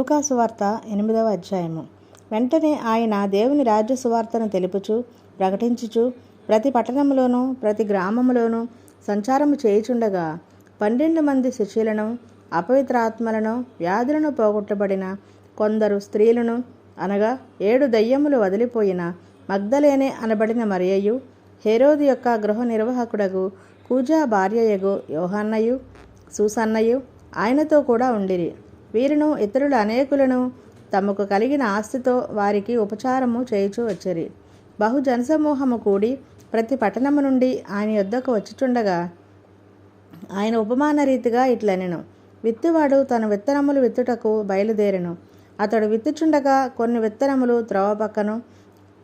లూకా సువార్త 8వ అధ్యాయము. వెంటనే ఆయన దేవుని రాజ్య సువార్తను తెలుపుచు ప్రకటించుచు ప్రతి పట్టణములోనూ ప్రతి గ్రామములోనూ సంచారము చేయుచుండగా 12 మంది శిష్యులను, అపవిత్రాత్మలను, వ్యాధులను పోగొట్టబడిన కొందరు స్త్రీలను, అనగా 7 దయ్యములు వదిలిపోయిన మగ్దలేనే అనబడిన మరియయు, హేరోదు యొక్క గృహ నిర్వాహకుడగు కూజా భార్యయగు యోహన్నయు, సూసన్నయు ఆయనతో కూడా ఉండిరి. వీరును ఇతరులు అనేకులను తమకు కలిగిన ఆస్తితో వారికి ఉపచారము చేయుచూ వచ్చిరి. బహు జనసమూహము కూడి ప్రతి పట్టణము నుండి ఆయన యొద్దకు వచ్చుచుండగా ఆయన ఉపమాన రీతిగా ఇట్లనెను. విత్తువాడు తన విత్తనములు విత్తుటకు బయలుదేరెను. అతడు విత్తుచుండగా కొన్ని విత్తనములు త్రోవ పక్కను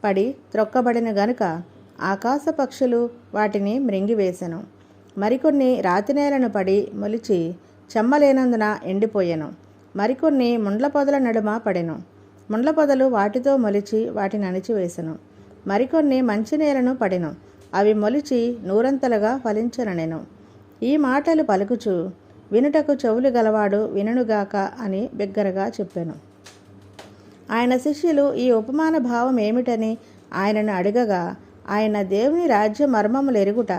పడి త్రొక్కబడిన గనుక ఆకాశ పక్షులు వాటిని మృంగివేసెను. మరికొన్ని రాతినేలను పడి మొలిచి చెమ్మలేనందున ఎండిపోయెను. మరికొన్ని ముండ్ల పొదల నడుమ పడెను. ముండ్ల పొదలు వాటితో మొలిచి వాటిని అణిచివేసెను. మరికొన్ని మంచి నేలను పడెను. అవి మొలిచి నూరంతలుగా ఫలించనెను. ఈ మాటలు పలుకుచు వినుటకు చెవులు గలవాడు వినుగాక అని బిగ్గరగా చెప్పెను. ఆయన శిష్యులు ఈ ఉపమాన భావం ఏమిటని ఆయనను అడగగా ఆయన, దేవుని రాజ్య మర్మములు ఎరుగుట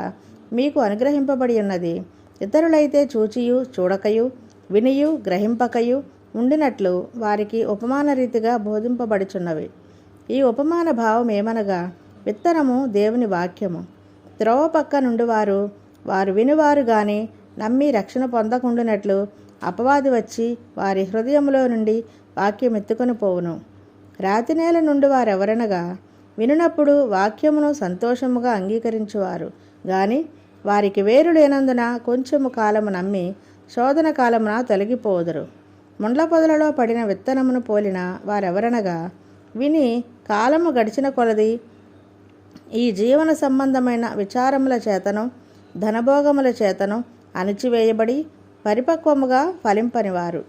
మీకు అనుగ్రహింపబడి ఉన్నది. ఇతరులైతే చూచియు చూడకయు వినియు గ్రహింపకయు ఉండినట్లు వారికి ఉపమాన రీతిగా బోధింపబడుచున్నవి. ఈ ఉపమాన భావం ఏమనగా, విత్తనము దేవుని వాక్యము. త్రోవ పక్క నుండి వారు వినివారు గాని నమ్మి రక్షణ పొందకుండునట్లు అపవాది వచ్చి వారి హృదయములో నుండి వాక్యం ఎత్తుకొని పోవును. రాతినేల నుండి వారెవరనగా, వినునప్పుడు వాక్యమును సంతోషముగా అంగీకరించువారు గాని వారికి వేరు లేనందున కొంచెము కాలము నమ్మి శోధన కాలమున తొలగిపోదురు. ముండ్ల పొదలలో పడిన విత్తనమును పోలిన వారెవరనగా, విని కాలము గడిచిన కొలది ఈ జీవన సంబంధమైన విచారముల చేతను ధనభోగముల చేతను అణిచివేయబడి పరిపక్వముగా ఫలింపనివారు.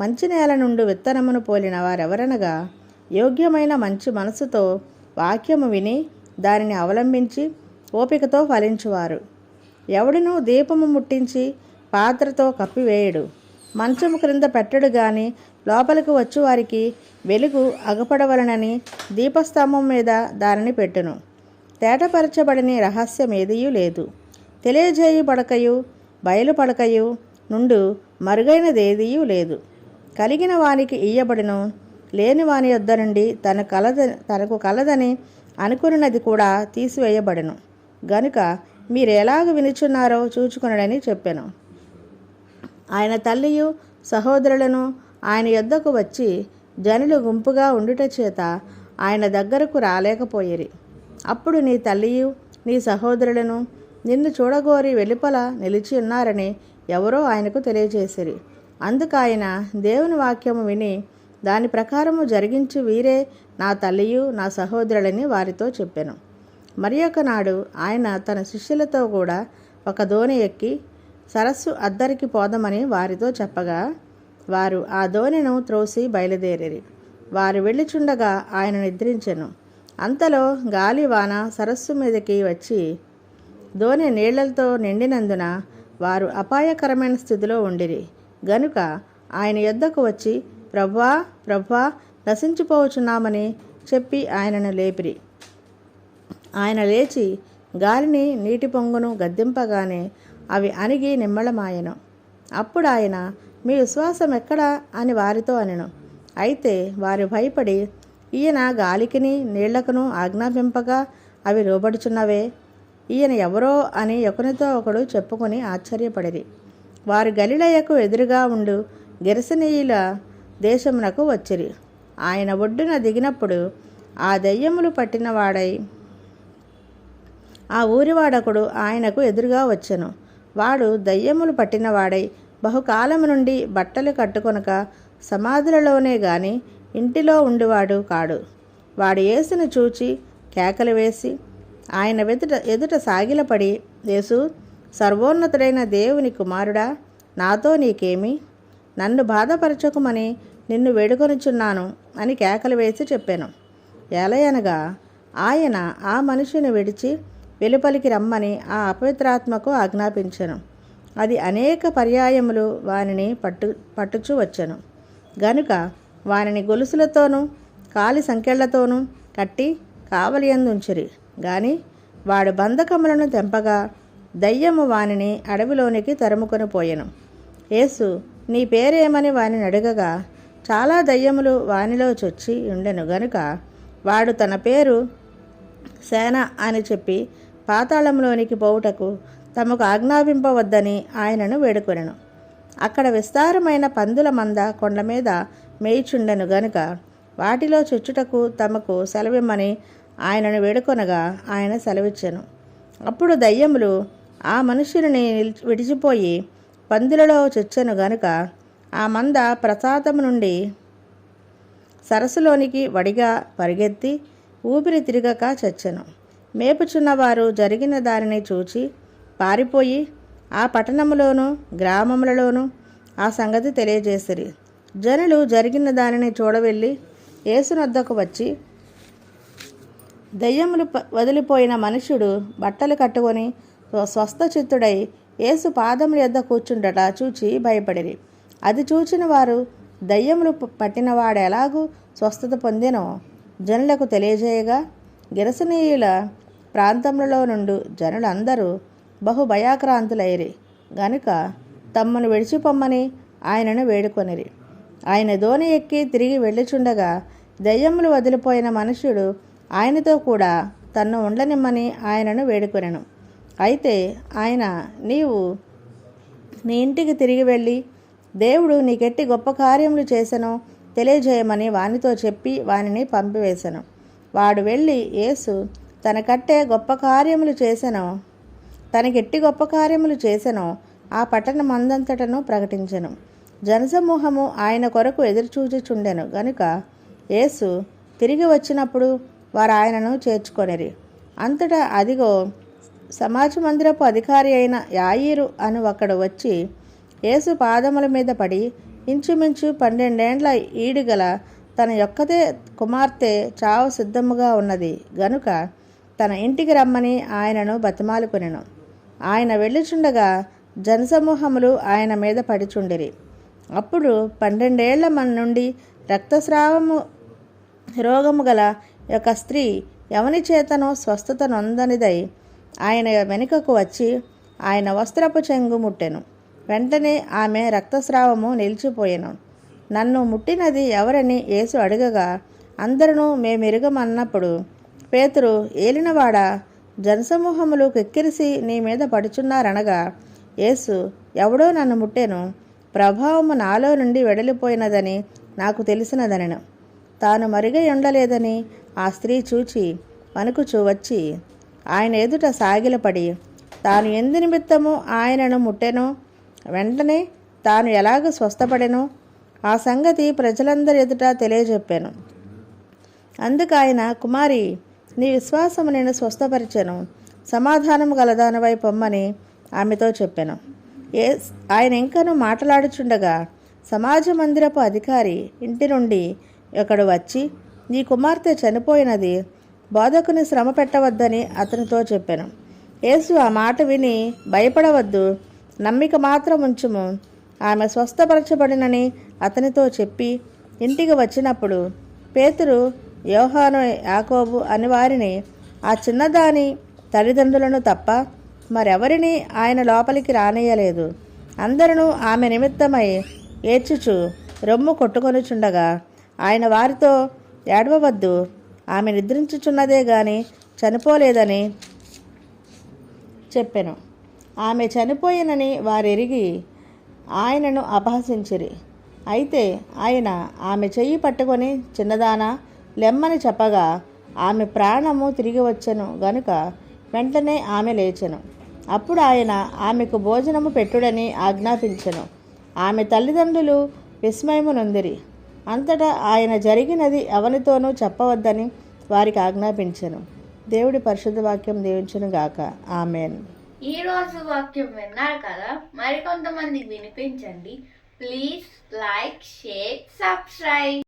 మంచి నేల నుండి విత్తనమును పోలిన వారెవరనగా, యోగ్యమైన మంచి మనసుతో వాక్యము విని దానిని అవలంబించి ఓపికతో ఫలించువారు. ఎవడునూ దీపము ముట్టించి పాత్రతో కప్పివేయడు, మంచము క్రింద పెట్టడు గాని లోపలికి వచ్చు వారికి వెలుగు అగపడవలనని దీపస్తంభం మీద దానిని పెట్టును. తేటపరచబడని రహస్యం ఏదియూ లేదు. తెలియజేయబడకయు బయలుపడకయు నుండు మరుగైనదేదియూ లేదు. కలిగిన వానికి ఇయ్యబడును, లేని వాని యొద్ద నుండి తనకు కలదని అనుకున్నది కూడా తీసివేయబడును. గనుక మీరు ఎలాగ వినుచున్నారో చూచుకొనడని చెప్పెను. ఆయన తల్లియు సహోదరులను ఆయన యొద్దకు వచ్చి జనులు గుంపుగా ఉండుట చేత ఆయన దగ్గరకు రాలేకపోయిరి. అప్పుడు నీ తల్లియు నీ సహోదరులను నిన్ను చూడగోరి వెలుపల నిలిచి ఉన్నారని ఎవరో ఆయనకు తెలియజేసిరి. అందుకు ఆయన దేవుని వాక్యము విని దాని ప్రకారము జరిగించి వీరే నా తల్లియు నా సహోదరులని వారితో చెప్పెను. మరి ఒకనాడు ఆయన తన శిష్యులతో కూడా ఒక దోణి ఎక్కి సరస్సు అద్దరికి పోదామని వారితో చెప్పగా వారు ఆ దోణిను త్రోసి బయలుదేరిరి. వారు వెళ్ళిచుండగా ఆయన నిద్రించెను. అంతలో గాలి వాన సరస్సు మీదకి వచ్చి దోణి నీళ్లతో నిండినందున వారు అపాయకరమైన స్థితిలో ఉండిరి. గనుక ఆయన యొద్దకు వచ్చి, ప్రభువా ప్రభువా, నశించిపోవచున్నామని చెప్పి ఆయనను లేపిరి. ఆయన లేచి గాలిని నీటి పొంగును గద్దింపగానే అవి అణిగి నిమ్మళమాయెను. అప్పుడు ఆయన, మీ విశ్వాసం ఎక్కడా అని వారితో అనెను. అయితే వారు భయపడి, ఈయన గాలికిని నీళ్లకును ఆజ్ఞాపింపగా అవి లోబడుచున్నవే, ఈయన ఎవరో అని ఒకనితో ఒకడు చెప్పుకొని ఆశ్చర్యపడిరి. వారు గలిలయకు ఎదురుగా ఉండు గెరసనీయుల దేశమునకు వచ్చిరి. ఆయన ఒడ్డున దిగినప్పుడు ఆ దయ్యములు పట్టినవాడై ఆ ఊరివాడొకడు ఆయనకు ఎదురుగా వచ్చెను. వాడు దయ్యములు పట్టినవాడై బహుకాలము నుండి బట్టలు కట్టుకొనక సమాధులలోనే గాని ఇంటిలో ఉండివాడు కాడు. వాడు యేసును చూచి కేకలు వేసి ఆయన ఎదుట సాగిలపడి, యేసు, సర్వోన్నతుడైన దేవుని కుమారుడా, నాతో నీకేమి? నన్ను బాధపరచకుమని నిన్ను వేడుకొనుచున్నాను అని కేకలు వేసి చెప్పాను. ఎలయనగా ఆయన ఆ మనిషిని విడిచి వెలుపలికి రమ్మని ఆ అపవిత్రాత్మకు ఆజ్ఞాపించెను. అది అనేక పర్యాయములు వానిని పట్టుచూ వచ్చెను. గనుక వానిని గొలుసులతోనూ కాలి సంకెళ్లతోనూ కట్టి కావలియందుంచిరి. గాని వాడు బంధకములను తెంపగా దయ్యము వానిని అడవిలోనికి తరుముకొని పోయెను. యేసు నీ పేరేమని వానిని అడగగా చాలా దయ్యములు వానిలో చొచ్చి ఉండెను గనుక వాడు తన పేరు సేన అని చెప్పి పాతాళంలోనికి పోవుటకు తమకు ఆజ్ఞాపింపవద్దని ఆయనను వేడుకొనెను. అక్కడ విస్తారమైన పందుల మంద కొండ మీద మేయిచుండెను గనుక వాటిలో చొచ్చుటకు తమకు సెలవిమ్మని ఆయనను వేడుకొనగా ఆయన సెలవిచ్చెను. అప్పుడు దయ్యములు ఆ మనుష్యుని విడిచిపోయి పందులలో చొచ్చెను గనుక ఆ మంద ప్రసాదము నుండి సరస్సులోనికి వడిగా పరిగెత్తి ఊపిరి తిరగక చచ్చెను. మేపుచున్నవారు జరిగిన దానిని చూచి పారిపోయి ఆ పట్టణములోను గ్రామములలోనూ ఆ సంగతి తెలియజేసిరి. జనులు జరిగిన దానిని చూడవెళ్ళి యేసునొద్దకు వచ్చి దయ్యములు వదిలిపోయిన మనుష్యుడు బట్టలు కట్టుకొని స్వస్థచిత్తుడై యేసు పాదముల యొద్ద కూర్చుండట చూచి భయపడిరి. అది చూచిన వారు దయ్యములు పట్టినవాడు ఎలాగూ స్వస్థత పొందెనో జనులకు తెలియజేయగా గిరసనీయుల ప్రాంతములలో నుండి జనులందరూ బహు భయాక్రాంతులైరి గనుక తమ్మును విడిచిపొమ్మని ఆయనను వేడుకొనిరి. ఆయన దోణి ఎక్కి తిరిగి వెళ్ళుచుండగా దయ్యములు వదిలిపోయిన మనుష్యుడు ఆయనతో కూడా తన్ను ఉండనిమ్మని ఆయనను వేడుకొనెను. అయితే ఆయన నీవు నీ ఇంటికి తిరిగి వెళ్ళి దేవుడు నీకెట్టి గొప్ప కార్యములు చేసెనో తెలియజేయమని వానితో చెప్పి వానిని పంపివేశను. వాడు వెళ్ళి యేసు తనకెట్టి గొప్ప కార్యములు చేసెనో ఆ పట్టణమందంతటను ప్రకటించెను. జనసమూహము ఆయన కొరకు ఎదురుచూచుచుండెను గనుక యేసు తిరిగి వచ్చినప్పుడు వారు ఆయనను చేర్చుకొనిరి. అంతటా అదిగో సమాజ మందిరపు అధికారి అయిన యాయీరు అను ఒకడు వచ్చి యేసు పాదముల మీద పడి ఇంచుమించు 12 ఏండ్ల ఈడుగల తన యొక్కతే కుమార్తె చావు సిద్ధముగా ఉన్నది గనుక తన ఇంటికి రమ్మని ఆయనను బతిమాలుకొనెను. ఆయన వెళ్ళుచుండగా జనసమూహములు ఆయన మీద పడిచుండిరి. అప్పుడు 12 ఏళ్ల నుండి రక్తస్రావము రోగము గల యొక్క స్త్రీ ఎవని చేతనో స్వస్థత నొందనిదై ఆయన వెనుకకు వచ్చి ఆయన వస్త్రపు చెంగు ముట్టెను. వెంటనే ఆమె రక్తస్రావము నిలిచిపోయెను. నన్ను ముట్టినది ఎవరని యేసు అడగగా అందరూ మేమెరుగమన్నప్పుడు పేతురు ఏలినవాడా జనసమూహములు కెక్కిరిసి నీ మీద పడుచున్నారనగా యేసు ఎవడో నన్ను ముట్టెను, ప్రభావము నాలో నుండి వెడలిపోయినదని నాకు తెలిసినదనెను. తాను మరుగై ఉండలేదని ఆ స్త్రీ చూచి వణుకుచూ వచ్చి ఆయన ఎదుట సాగిలపడి తాను ఎందు నిమిత్తము ఆయనను ముట్టెనో వెంటనే తాను ఎలాగ స్వస్థపడెనో ఆ సంగతి ప్రజలందరి ఎదుట తెలియజెప్పాను. అందుకు ఆయన కుమారి నీ విశ్వాసము నేను స్వస్థపరిచెను, సమాధానము గలదానవై పొమ్మని ఆమెతో చెప్పాను. ఆయన ఇంకనూ మాట్లాడుచుండగా సమాజ మందిరపు అధికారి ఇంటి నుండి ఒకడు వచ్చి నీ కుమార్తె చనిపోయినది, బోధకుని శ్రమ పెట్టవద్దని అతనితో చెప్పాను. యేసు ఆ మాట విని భయపడవద్దు, నమ్మిక మాత్రం ఉంచుము, ఆమె స్వస్థపరచబడినని అతనితో చెప్పి ఇంటికి వచ్చినప్పుడు పేతురు యోహాను యాకోబు అని వారిని ఆ చిన్నదాని తల్లిదండ్రులను తప్ప మరెవరిని ఆయన లోపలికి రానియలేదు. అందరూ ఆమె నిమిత్తమై ఏడ్చుచు రొమ్ము కొట్టుకొనుచుండగా ఆయన వారితో ఏడవవద్దు, ఆమె నిద్రించుచున్నదే గాని చనిపోలేదని చెప్పెను. ఆమె చనిపోయినని వారెరిగి ఆయనను అపహసించిరి. అయితే ఆయన ఆమె చెయ్యి పట్టుకొని చిన్నదానా లెమ్మని చెప్పగా ఆమె ప్రాణము తిరిగి వచ్చెను గనుక వెంటనే ఆమె లేచెను. అప్పుడు ఆయన ఆమెకు భోజనము పెట్టుడని ఆజ్ఞాపించెను. ఆమె తల్లిదండ్రులు విస్మయము నొందిరి. అంతటా ఆయన జరిగినది ఎవరితోనూ చెప్పవద్దని వారికి ఆజ్ఞాపించెను. దేవుడి పరిశుద్ధ వాక్యం దీవించును గాక. ఆమెన్. ఈ రోజు వాక్యం విన్నారు కదా, మరికొంతమందికి వినిపించండి. Please like, share, subscribe.